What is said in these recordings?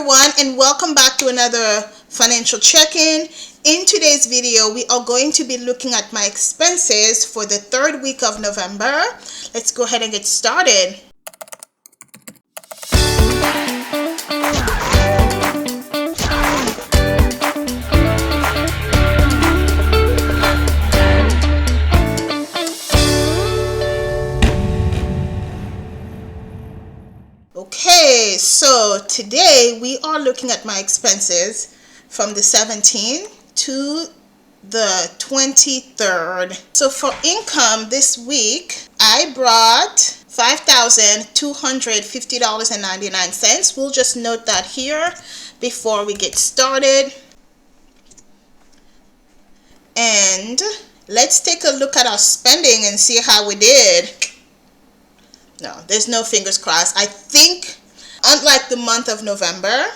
everyone, and welcome back to another financial check-in. In today's video, we are going to be looking at my expenses for the third week of November. Let's go ahead and get started. Okay, so today we are looking at my expenses from the 17th to the 23rd. So for income this week, I brought $5,250.99. We'll just note that here before we get started. And let's take a look at our spending and see how we did. No, there's no fingers crossed. I think, unlike the month of November,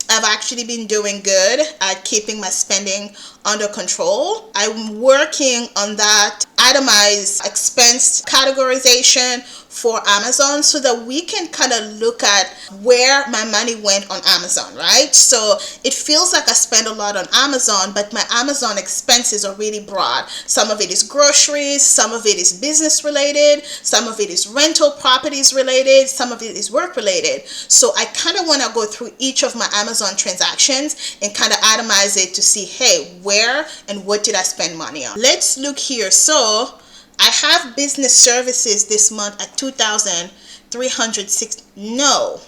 I've actually been doing good at keeping my spending under control. I'm working on that itemized expense categorization for Amazon so that we can kind of look at where my money went on Amazon, right? So it feels like I spend a lot on Amazon, but my Amazon expenses are really broad. Some of it is groceries, some of it is business related, some of it is rental properties related, some of it is work related. So I kind of want to go through each of my Amazon transactions and kind of itemize it to see, hey, where and what did I spend money on? Let's look here. So I have business services this month at $2,306. No.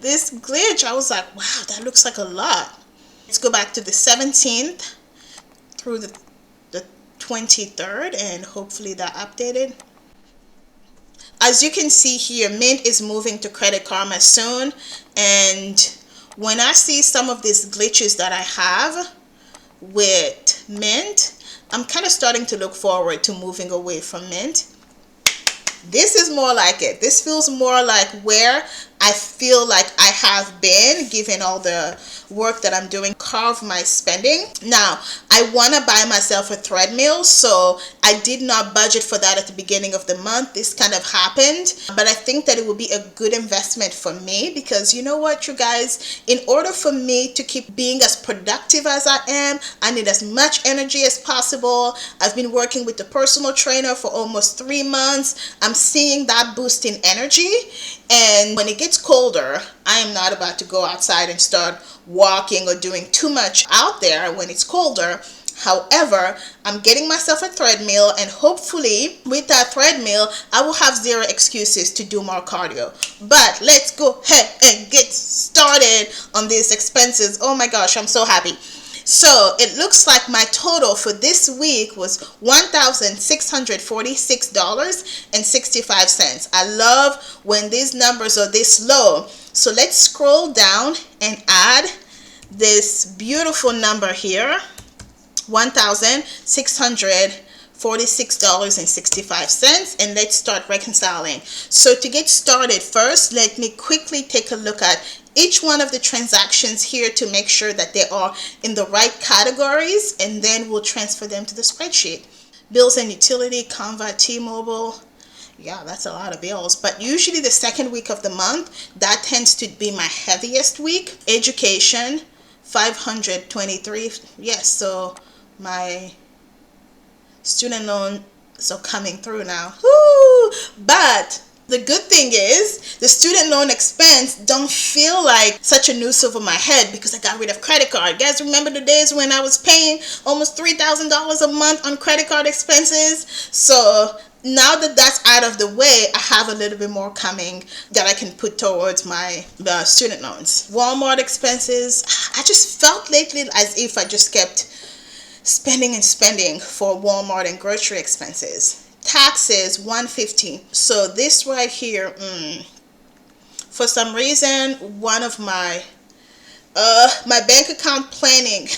This glitch, I was like, wow, that looks like a lot. Let's go back to the 17th through the 23rd, and hopefully that updated. As you can see here, Mint is moving to Credit Karma soon, and when I see some of these glitches that I have with Mint, I'm kind of starting to look forward to moving away from Mint. This is more like it. This feels more like where I feel like I have been, given all the work that I'm doing, carve my spending. Now, I want to buy myself a treadmill, so I did not budget for that at the beginning of the month. This kind of happened, but I think that it will be a good investment for me because you know what, you guys, in order for me to keep being as productive as I am, I need as much energy as possible. I've been working with a personal trainer for almost 3 months. I'm seeing that boost in energy, and when it gets colder, I am not about to go outside and start walking or doing too much out there when it's colder. However, I'm getting myself a treadmill, and hopefully with that treadmill, I will have zero excuses to do more cardio. But let's go ahead and get started on these expenses. Oh my gosh, I'm so happy. So it looks like my total for this week was $1,646.65. I love when these numbers are this low. So let's scroll down and add this beautiful number here, $1,646.65, and let's start reconciling. So to get started, first let me quickly take a look at each one of the transactions here to make sure that they are in the right categories, and then we'll transfer them to the spreadsheet. Bills and utility, Canva, T-Mobile. Yeah, that's a lot of bills, but usually the second week of the month, that tends to be my heaviest week. Education, $523. Yes, so my student loans are coming through now. Woo! But the good thing is the student loan expense don't feel like such a noose over my head because I got rid of credit card. Guys, remember the days when I was paying almost $3,000 a month on credit card expenses? So now that that's out of the way, I have a little bit more coming that I can put towards my student loans. Walmart expenses, I just felt lately as if I just kept spending and spending for Walmart and grocery expenses. Taxes, $150. So this right here, for some reason, one of my bank account planning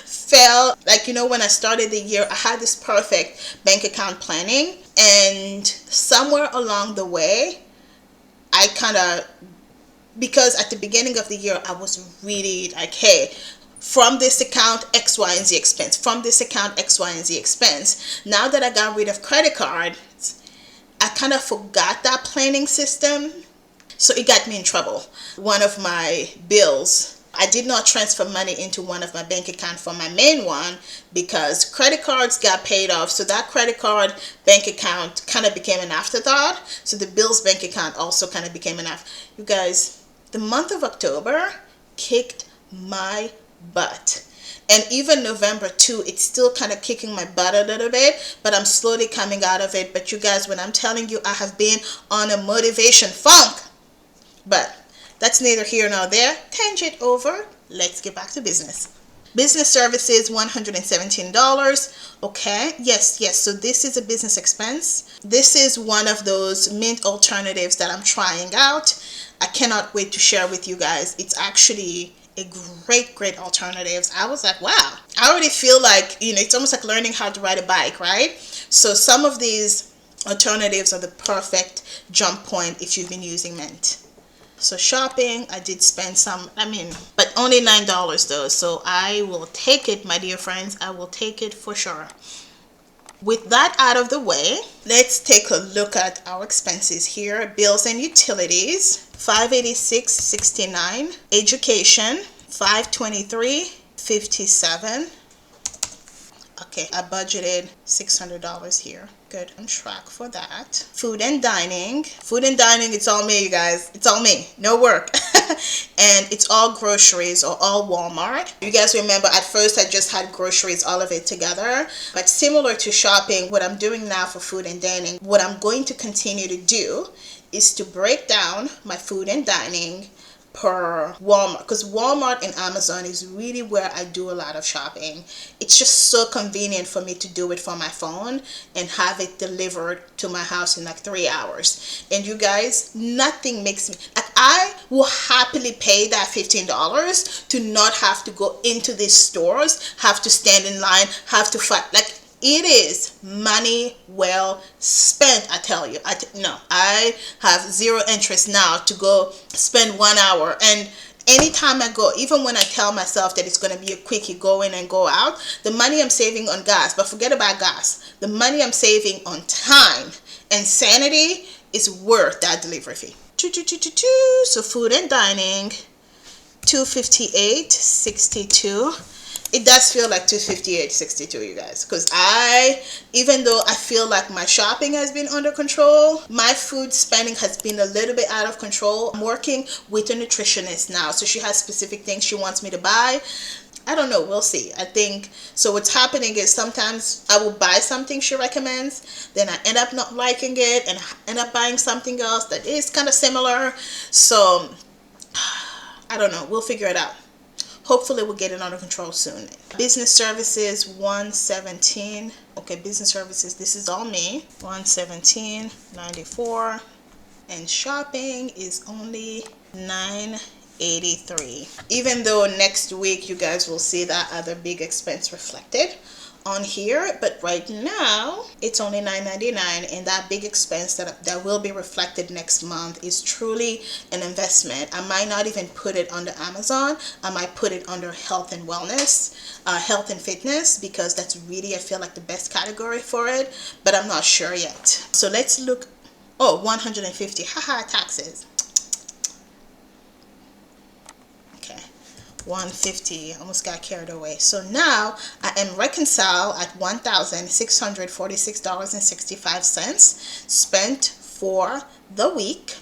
fell. Like, you know, when I started the year, I had this perfect bank account planning, and somewhere along the way, I kind of, because at the beginning of the year, I was really like, hey, from this account, X, Y, and Z expense. From this account, X, Y, and Z expense. Now that I got rid of credit cards, I kind of forgot that planning system. So it got me in trouble. One of my bills, I did not transfer money into one of my bank accounts from my main one because credit cards got paid off. So that credit card bank account kind of became an afterthought. So the bills bank account also kind of became an afterthought. You guys, the month of October kicked my butt. And even November too, it's still kind of kicking my butt a little bit, but I'm slowly coming out of it. But you guys, when I'm telling you I have been on a motivation funk, but that's neither here nor there. Tangent over. Let's get back to business. Business services, $117. Okay, yes. So this is a business expense. This is one of those mint alternatives that I'm trying out. I cannot wait to share with you guys. It's actually a great alternatives. I was like, wow. I already feel like, it's almost like learning how to ride a bike, right? So some of these alternatives are the perfect jump point if you've been using Mint. So shopping, I did spend some, but only $9 though. So I will take it, my dear friends. I will take it for sure. With that out of the way, let's take a look at our expenses here. Bills and utilities, $586.69. Education, $523.57. Okay, I budgeted $600 here. Good, on track for that. Food and dining. It's all me, you guys. It's all me. No work. And it's all groceries or all Walmart. You guys remember at first I just had groceries, all of it together. But similar to shopping, what I'm doing now for food and dining, what I'm going to continue to do is to break down my food and dining per Walmart, because Walmart and Amazon is really where I do a lot of shopping. It's just so convenient for me to do it from my phone and have it delivered to my house in like 3 hours. And you guys, nothing makes me like, I will happily pay that $15 to not have to go into these stores, have to stand in line, have to fight. Like, it is money well spent, I tell you. I have zero interest now to go spend 1 hour. And anytime I go, even when I tell myself that it's going to be a quickie, go in and go out, the money I'm saving on gas, but forget about gas, the money I'm saving on time and sanity is worth that delivery fee. So food and dining, $258.62. It does feel like $258.62, you guys, because even though I feel like my shopping has been under control, my food spending has been a little bit out of control. I'm working with a nutritionist now, so she has specific things she wants me to buy. I don't know, we'll see. I think so. What's happening is sometimes I will buy something she recommends, then I end up not liking it and end up buying something else that is kind of similar. So I don't know, we'll figure it out. Hopefully we'll get it under control soon. Business services, $117. Okay, business services, this is all me. $117.94. And shopping is only $9.83. Even though next week you guys will see that other big expense reflected on here, but right now it's only $9.99, and that big expense that will be reflected next month is truly an investment. I might not even put it under Amazon. I might put it under health and wellness, health and fitness, because that's really, I feel like, the best category for it, but I'm not sure yet. So let's look. Oh, $150. Haha, taxes. $150, almost got carried away. So now I am reconciled at $1,646.65 spent for the week,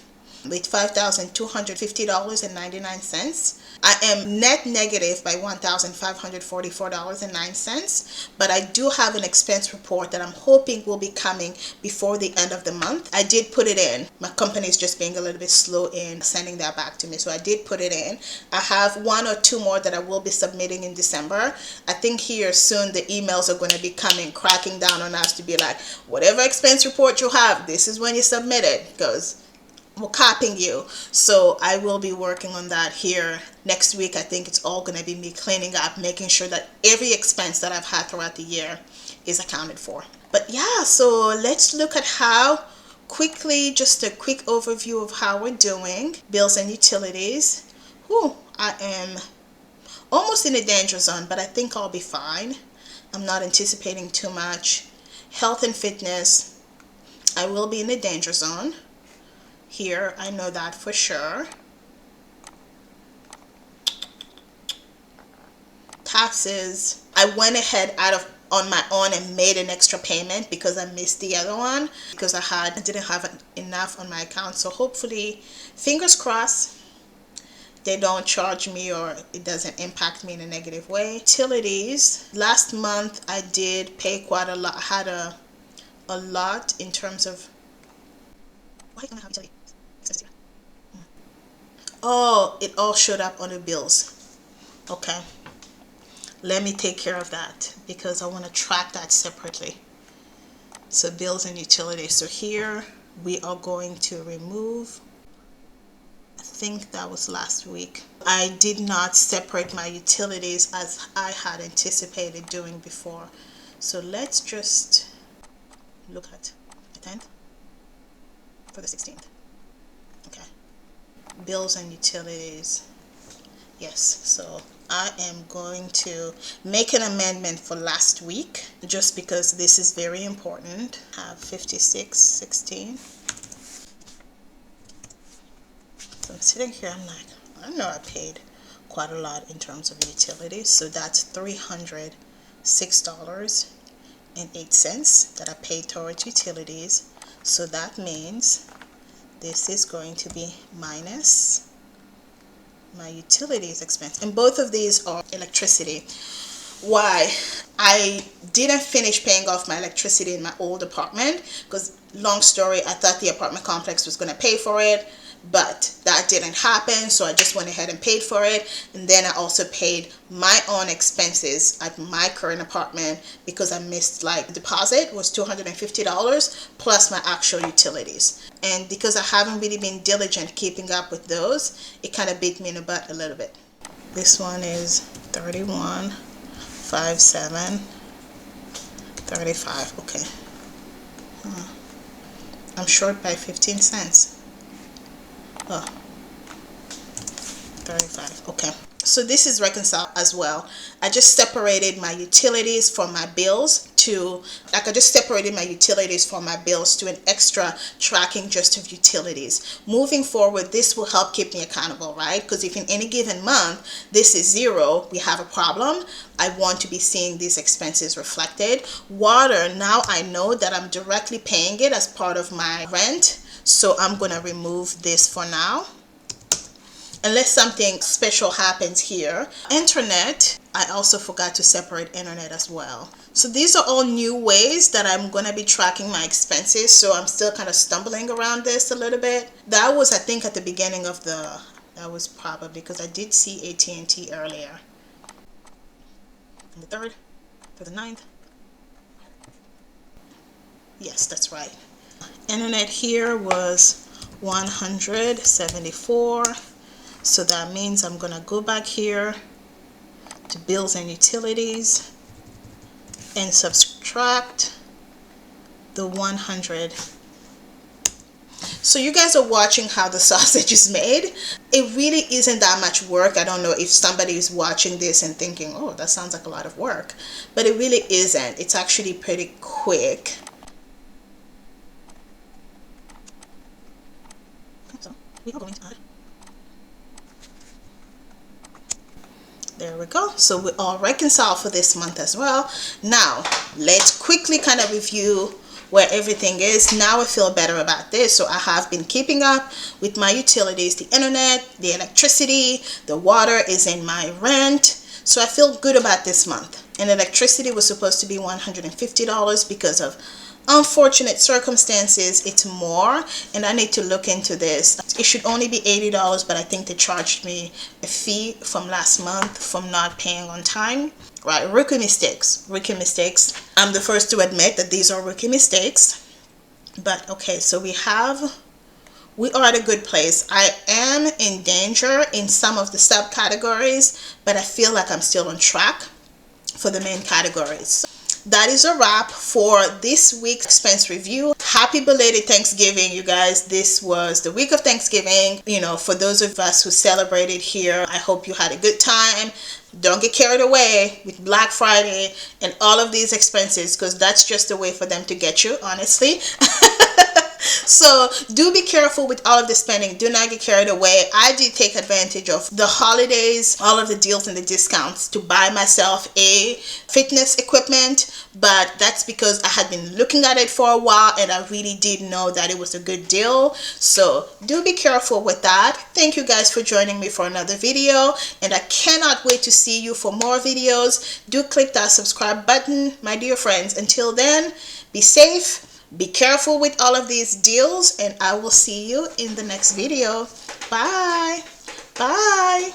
with $5,250.99. I am net negative by $1,544.09, but I do have an expense report that I'm hoping will be coming before the end of the month. I did put it in. My company is just being a little bit slow in sending that back to me, so I did put it in. I have 1 or 2 more that I will be submitting in December. I think here soon the emails are going to be coming, cracking down on us to be like, whatever expense report you have, this is when you submit it, because we're copying you. So I will be working on that here next week. I think it's all going to be me cleaning up, making sure that every expense that I've had throughout the year is accounted for. But yeah, so let's look at how quickly, just a quick overview of how we're doing. Bills and utilities. Whew, I am almost in a danger zone, but I think I'll be fine. I'm not anticipating too much. Health and fitness, I will be in the danger zone. here. I know that for sure. Taxes, I went ahead on my own and made an extra payment because I missed the other one because I didn't have enough on my account. So hopefully, fingers crossed, they don't charge me or it doesn't impact me in a negative way. Utilities, last month I did pay quite a lot. I had a lot in terms of, why don't I have utility? Oh, it all showed up on the bills. Okay, let me take care of that because I want to track that separately. So bills and utilities. So here we are going to remove, I think that was last week. I did not separate my utilities as I had anticipated doing before. So let's just look at the 10th for the 16th. Okay. Bills and utilities. Yes, so I am going to make an amendment for last week just because this is very important. I have 56.16. So I'm sitting here, I'm like, I know I paid quite a lot in terms of utilities. So that's $306.08 that I paid towards utilities. So that means this is going to be minus my utilities expense, and both of these are electricity. Why? I didn't finish paying off my electricity in my old apartment because, long story, I thought the apartment complex was going to pay for it, but that didn't happen, so I just went ahead and paid for it. And then I also paid my own expenses at my current apartment because I missed, like, the deposit was $250 plus my actual utilities. And because I haven't really been diligent keeping up with those, it kind of beat me in the butt a little bit. This one is 31.57.35. Okay. I'm short by 15 cents. Oh, 35. Okay. So this is reconciled as well. I just separated my utilities from my bills to, like, I just separated my utilities from my bills to an extra tracking just of utilities. Moving forward, this will help keep me accountable, right? Because if in any given month this is zero, we have a problem. I want to be seeing these expenses reflected. Water, now I know that I'm directly paying it as part of my rent. So I'm going to remove this for now, unless something special happens here. Internet, I also forgot to separate internet as well. So these are all new ways that I'm going to be tracking my expenses. So I'm still kind of stumbling around this a little bit. That was, I think, at the beginning of that was probably because I did see AT&T earlier. On the 3rd, to the 9th. Yes, that's right. Internet here was 174. So that means I'm going to go back here to bills and utilities and subtract the 100. So you guys are watching how the sausage is made. It really isn't that much work. I don't know if somebody is watching this and thinking, oh, that sounds like a lot of work. But it really isn't. It's actually pretty quick. So we are going to add. There we go. So we all reconciled for this month as well. Now, let's quickly kind of review where everything is. Now I feel better about this. So I have been keeping up with my utilities, the internet, the electricity, the water is in my rent. So I feel good about this month. And electricity was supposed to be $150 because of unfortunate circumstances. It's more, and I need to look into this. It should only be $80, but I think they charged me a fee from last month from not paying on time. Right, rookie mistakes. I'm the first to admit that these are rookie mistakes. But okay, so we are at a good place. I am in danger in some of the subcategories, but I feel like I'm still on track for the main categories. That is a wrap for this week's expense review. Happy belated Thanksgiving, you guys. This was the week of Thanksgiving. You know, for those of us who celebrated here, I hope you had a good time. Don't get carried away with Black Friday and all of these expenses, because that's just a way for them to get you, honestly. So do be careful with all of the spending. Do not get carried away. I did take advantage of the holidays, all of the deals and the discounts to buy myself a fitness equipment, but that's because I had been looking at it for a while and I really did know that it was a good deal. So do be careful with that. Thank you guys for joining me for another video, and I cannot wait to see you for more videos. Do click that subscribe button, my dear friends. Until then, be safe. Be careful with all of these deals, and I will see you in the next video. Bye. Bye.